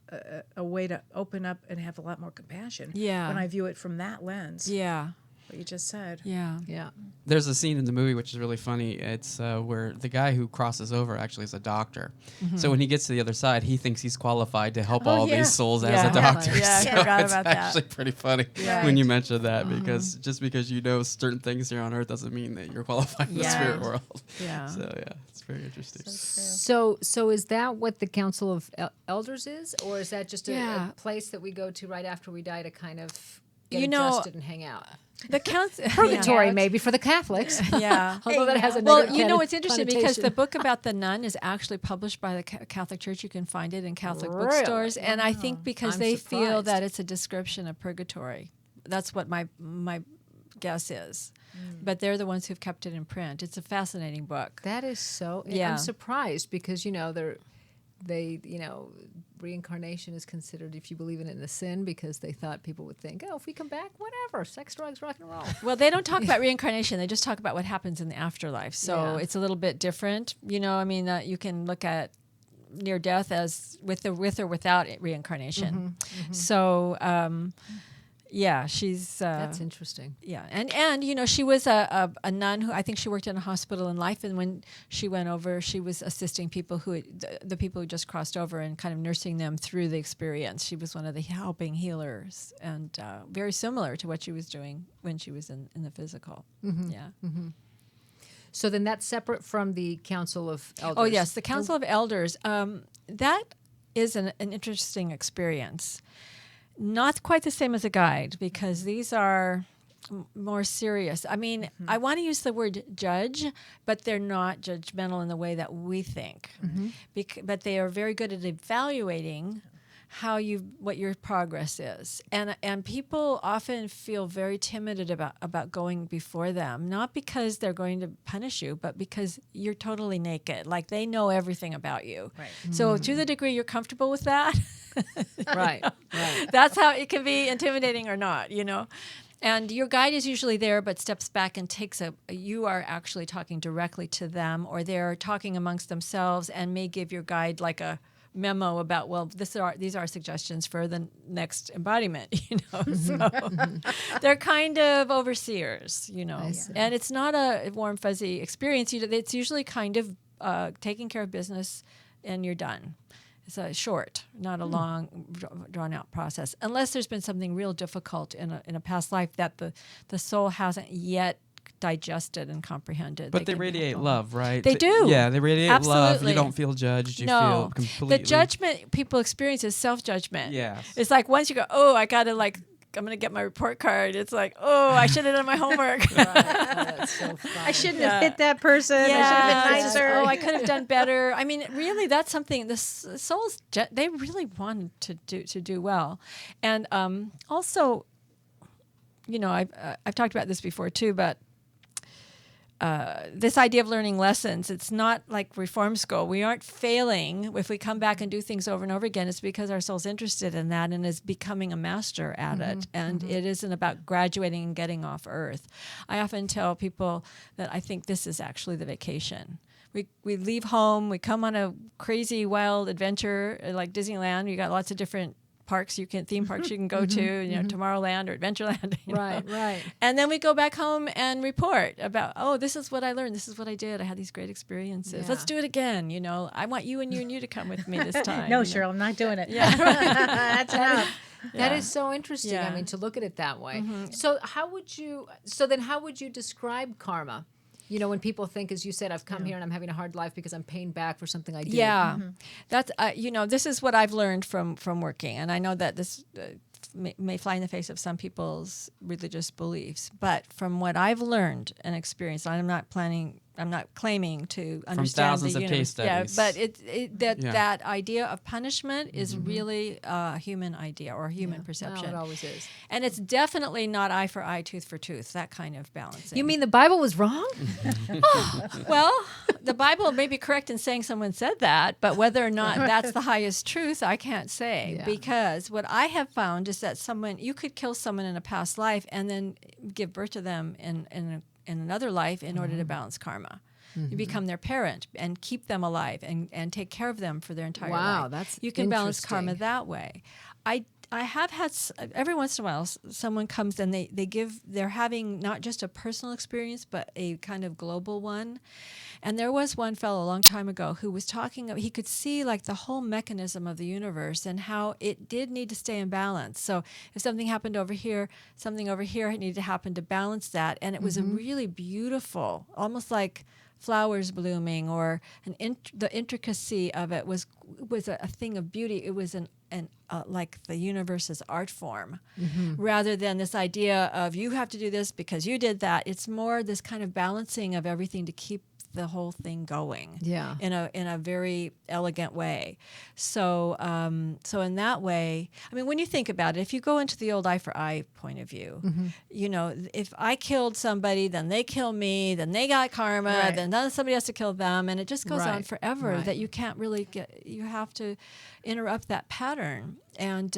a way to open up and have a lot more compassion. Yeah. When I view it from that lens. Yeah. What you just said. Yeah. Yeah. There's a scene in the movie which is really funny. It's where the guy who crosses over actually is a doctor. So when he gets to the other side, he thinks he's qualified to help all these souls as a doctor. Yeah, So I forgot it's about that. actually pretty funny when you mention that, because just because you know certain things here on earth doesn't mean that you're qualified in the spirit world. Yeah. So yeah, it's very interesting. So is that what the Council of Elders is, or is that just a place that we go to right after we die to kind of get adjusted and hang out? The council Purgatory, maybe for the Catholics. Yeah. Although that has a Well, negative it's interesting because the book about the nun is actually published by the Catholic Church. You can find it in Catholic bookstores, and I think because I'm they feel surprised. that it's a description of purgatory. That's what my guess is. But they're the ones who've kept it in print. It's a fascinating book. That is so. Yeah. I'm surprised because reincarnation is considered, if you believe in it, in a sin, because they thought people would think, if we come back, whatever, sex, drugs, rock and roll. Well, they don't talk about reincarnation. They just talk about what happens in the afterlife. So it's a little bit different. You can look at near death as with or without reincarnation. So, she's That's interesting. Yeah, and she was a nun who I think she worked in a hospital in life, and when she went over, she was assisting people the people who just crossed over and kind of nursing them through the experience. She was one of the helping healers, and very similar to what she was doing when she was in the physical. Yeah. So then that's separate from the Council of Elders. Oh yes, the Council of Elders. That is an interesting experience. Not quite the same as a guide, because these are more serious. I mean, I want to use the word judge, but they're not judgmental in the way that we think. But they are very good at evaluating what your progress is, and people often feel very timid about going before them, not because they're going to punish you, but because you're totally naked, like they know everything about you. Right. So to the degree you're comfortable with that, right. That's how it can be intimidating or not, And your guide is usually there, but steps back and you are actually talking directly to them, or they're talking amongst themselves and may give your guide like a memo about, these are suggestions for the next embodiment, So they're kind of overseers, and it's not a warm, fuzzy experience. It's usually kind of taking care of business and you're done. It's short, not a long, drawn-out process, unless there's been something real difficult in a past life that the soul hasn't yet digested and comprehended. But they radiate love, right? They do. Yeah, they radiate love. Absolutely. You don't feel judged. You No. feel completely... The judgment people experience is self-judgment. Yes. It's like once you go, I'm going to get my report card. It's like, I should have done my homework. That's so fun. I shouldn't have hit that person. I should have been nicer. I could have done better. I mean, really, that's something the souls, they really wanted to do well. And also, I've talked about this before too, but this idea of learning lessons, it's not like reform school. We aren't failing if we come back and do things over and over again. It's because our soul's interested in that and is becoming a master at it. And it isn't about graduating and getting off earth. I often tell people that I think this is actually the vacation. We leave home, we come on a crazy wild adventure like Disneyland. You got lots of different theme parks you can go to, Tomorrowland or Adventureland. Right. And then we go back home and report about, this is what I learned. This is what I did. I had these great experiences. Yeah. Let's do it again. I want you and you to come with me this time. No, Cheryl, I'm not doing it. Yeah. That's enough. That is so interesting. Yeah. I mean, to look at it that way. So how would you describe karma? When people think, as you said, I've come here and I'm having a hard life because I'm paying back for something I did. Yeah, that's this is what I've learned from working, and I know that this may fly in the face of some people's religious beliefs, but from what I've learned and experienced, I'm not claiming to understand thousands the of universe. case studies. Yeah, but that idea of punishment is really a human idea or a human perception. No, it always is. And it's definitely not eye for eye, tooth for tooth, that kind of balancing. You mean the Bible was wrong? Well, the Bible may be correct in saying someone said that, but whether or not that's the highest truth, I can't say. Yeah. Because what I have found is that you could kill someone in a past life and then give birth to them in another life in order to balance karma. You become their parent and keep them alive and take care of them for their entire life. Wow, that's you can balance interesting. karma that way. I have had every once in a while someone comes and they're having not just a personal experience but a kind of global one. And there was one fellow a long time ago who was talking, he could see like the whole mechanism of the universe and how it did need to stay in balance. So if something happened over here, something over here needed to happen to balance that. And it was a really beautiful, almost like flowers blooming, or the intricacy of it was a thing of beauty. It was like the universe's art form, rather than this idea of you have to do this because you did that. It's more this kind of balancing of everything to keep the whole thing going in a very elegant way. So in that way, I mean, when you think about it, if you go into the old eye for eye point of view, if I killed somebody, then they kill me, then they got karma, then somebody has to kill them, and it just goes on forever. That you can't really you have to interrupt that pattern. And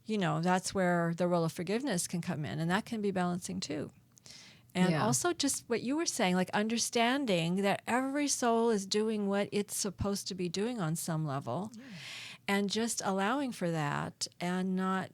that's where the role of forgiveness can come in, and that can be balancing too. And also just what you were saying, like understanding that every soul is doing what it's supposed to be doing on some level, and just allowing for that and not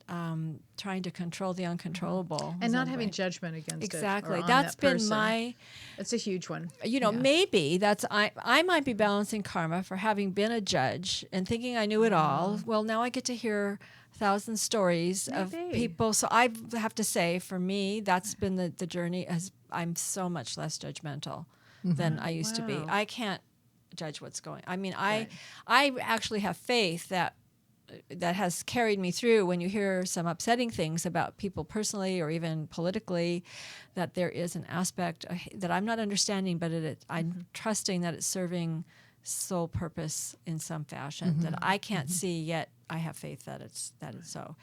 trying to control the uncontrollable. And not having judgment against exactly. it. Exactly. That's been my... It's a huge one. Maybe I might be balancing karma for having been a judge and thinking I knew it all. Well, now I get to hear 1,000 stories of people. So I have to say, for me, that's been the journey. As I'm so much less judgmental than I used to be. I can't judge what's going. I mean, I actually have faith that has carried me through when you hear some upsetting things about people personally or even politically, that there is an aspect that I'm not understanding, but I'm trusting that it's serving soul purpose in some fashion that I can't see yet. I have faith that it's so.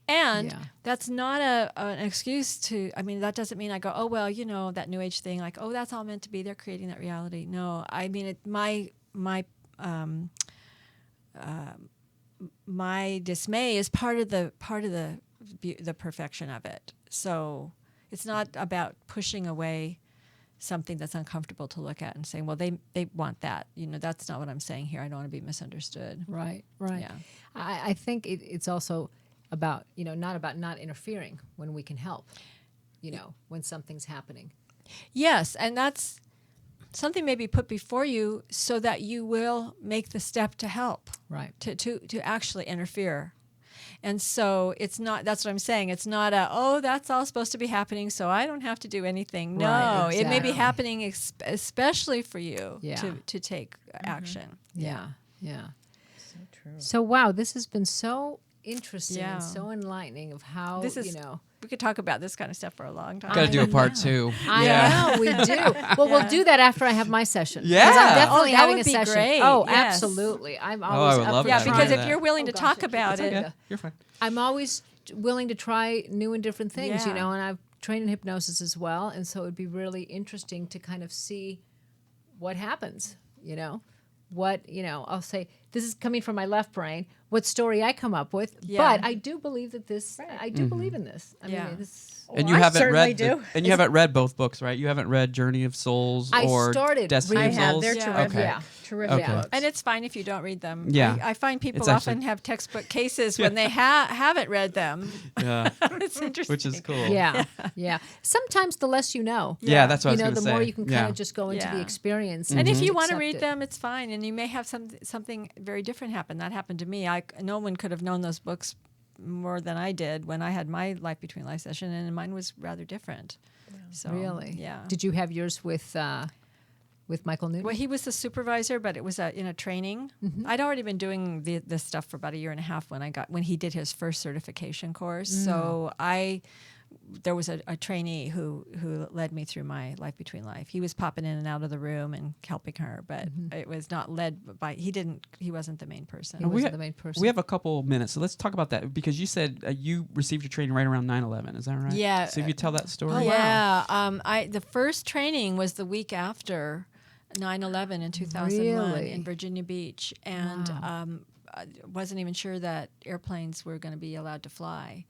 And that's not an excuse to, I mean, that doesn't mean I go, oh, well, that New Age thing, like, oh, that's all meant to be. They're creating that reality. No, I mean, my dismay is part of the perfection of it. So it's not about pushing away something that's uncomfortable to look at and saying, well, they want that. That's not what I'm saying here. I don't want to be misunderstood. Right. Yeah. I think it's also about, not about not interfering when we can help, when something's happening. Yes, and that's something maybe put before you so that you will make the step to help. Right. To actually interfere. And so it's not, that's what I'm saying. It's not that's all supposed to be happening, so I don't have to do anything. No, right, exactly. It may be happening especially for you to take action. Yeah. So true. So, wow, this has been so interesting and so enlightening of how, we could talk about this kind of stuff for a long time. Got to do a part 2. I know, we do. Well, we'll do that after I have my session. Yeah. 'Cause I'm definitely that having would a be session. great. Oh, Yes. absolutely. I'm I always would up love for that. Yeah, Try because that. if you're willing to talk about it. Okay, you're fine. I'm always willing to try new and different things, Yeah. and I've trained in hypnosis as well, and so it would be really interesting to kind of see what happens, I'll say, this is coming from my left brain, what story I come up with, Yeah. but I do believe that I do believe in this. I Yeah. mean, this. And Oh, you I haven't certainly read do. and you haven't read both books, right? You haven't read Journey of Souls I or started Destiny I of have. Souls. They're Yeah. terrific. Okay. Terrific Okay. books. And it's fine if you don't read them. Yeah. I find people It's actually- often have textbook cases when they haven't read them. Yeah. It's interesting. Which is cool. Yeah, yeah. Sometimes the less you know. Yeah, that's what I was You know, going to the say. more you can kind Yeah. of just go into the Yeah. experience. And if just you want to accept read it. them, it's fine. And you may have something very different happen. That happened to me. No one could have known those books more than I did when I had my Life Between Life session, and mine was rather different. So, Really? Yeah. Did you have yours with Michael Newton? Well, he was the supervisor, but it was in a training. I'd already been doing this stuff for about a year and a half when he did his first certification course. So there was a trainee who led me through my Life Between Life. He was popping in and out of the room and helping her, but it was not led by. He wasn't the main person. He wasn't the main person. We have a couple minutes, so let's talk about that because you said you received your training right around 9/11. Is that right? Yeah. So if you tell that story. Oh, wow. Yeah, the first training was the week after 9/11 in 2001 Really? in Virginia Beach, and I wasn't even sure that airplanes were going to be allowed to fly.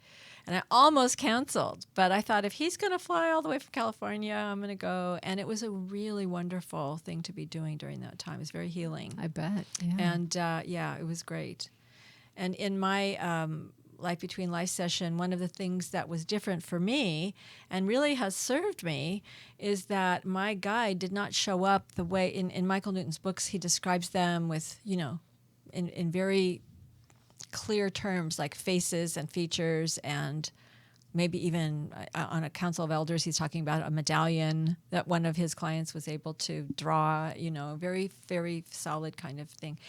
And I almost canceled, but I thought if he's going to fly all the way from California, I'm going to go. And it was a really wonderful thing to be doing during that time. It was very healing. I bet. Yeah. And it was great. And in my Life Between Life session, one of the things that was different for me and really has served me is that my guide did not show up the way in Michael Newton's books. He describes them with, in very clear terms like faces and features, and maybe even on a council of elders, he's talking about a medallion that one of his clients was able to draw, very, very solid kind of thing.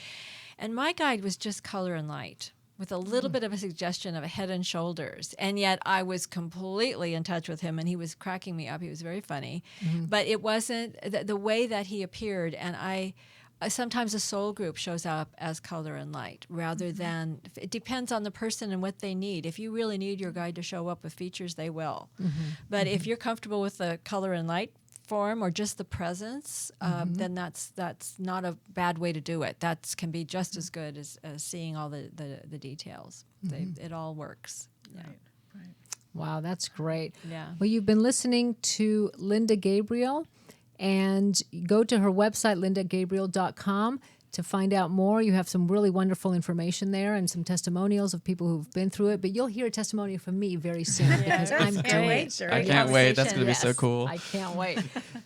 And my guide was just color and light with a little bit of a suggestion of a head and shoulders. And yet I was completely in touch with him, and he was cracking me up. He was very funny. But it wasn't the way that he appeared. And sometimes a soul group shows up as color and light rather than, it depends on the person and what they need. If you really need your guide to show up with features, they will. But if you're comfortable with the color and light form or just the presence, then that's not a bad way to do it. That can be just as good as seeing all the details. It all works. Yeah. Right. Wow, that's great. Yeah. Well, you've been listening to Linda Gabriel, and go to her website, lindagabriel.com, to find out more. You have some really wonderful information there and some testimonials of people who've been through it. But you'll hear a testimony from me very soon because I'm Can't doing wait, it. sir. I can't wait. That's going to be so Yes, cool. I can't wait.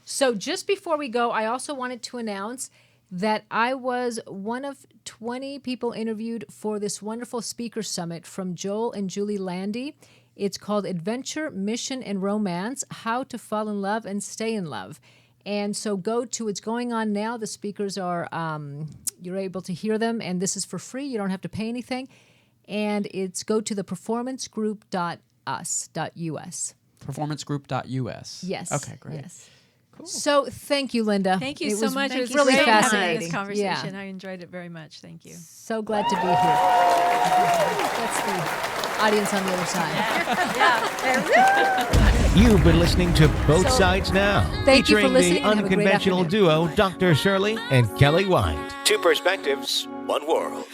So just before we go, I also wanted to announce that I was one of 20 people interviewed for this wonderful speaker summit from Joel and Julie Landy. It's called Adventure, Mission, and Romance, How to Fall in Love and Stay in Love. And so it's going on now. The speakers are, you're able to hear them, and this is for free. You don't have to pay anything. And go to the performancegroup.us.us. Performancegroup.us. Yes. Okay, great. Yes. Cool. So thank you, Linda. Thank you It so was much. It was really great having fascinating. this conversation. Yeah. I enjoyed it very much. Thank you. So glad to be here. That's the audience on the other side. You've been listening to Both Sides Now, Thank you for featuring listening the and have a great unconventional afternoon. duo Dr. Shirley and Kelly White. Two perspectives, one world.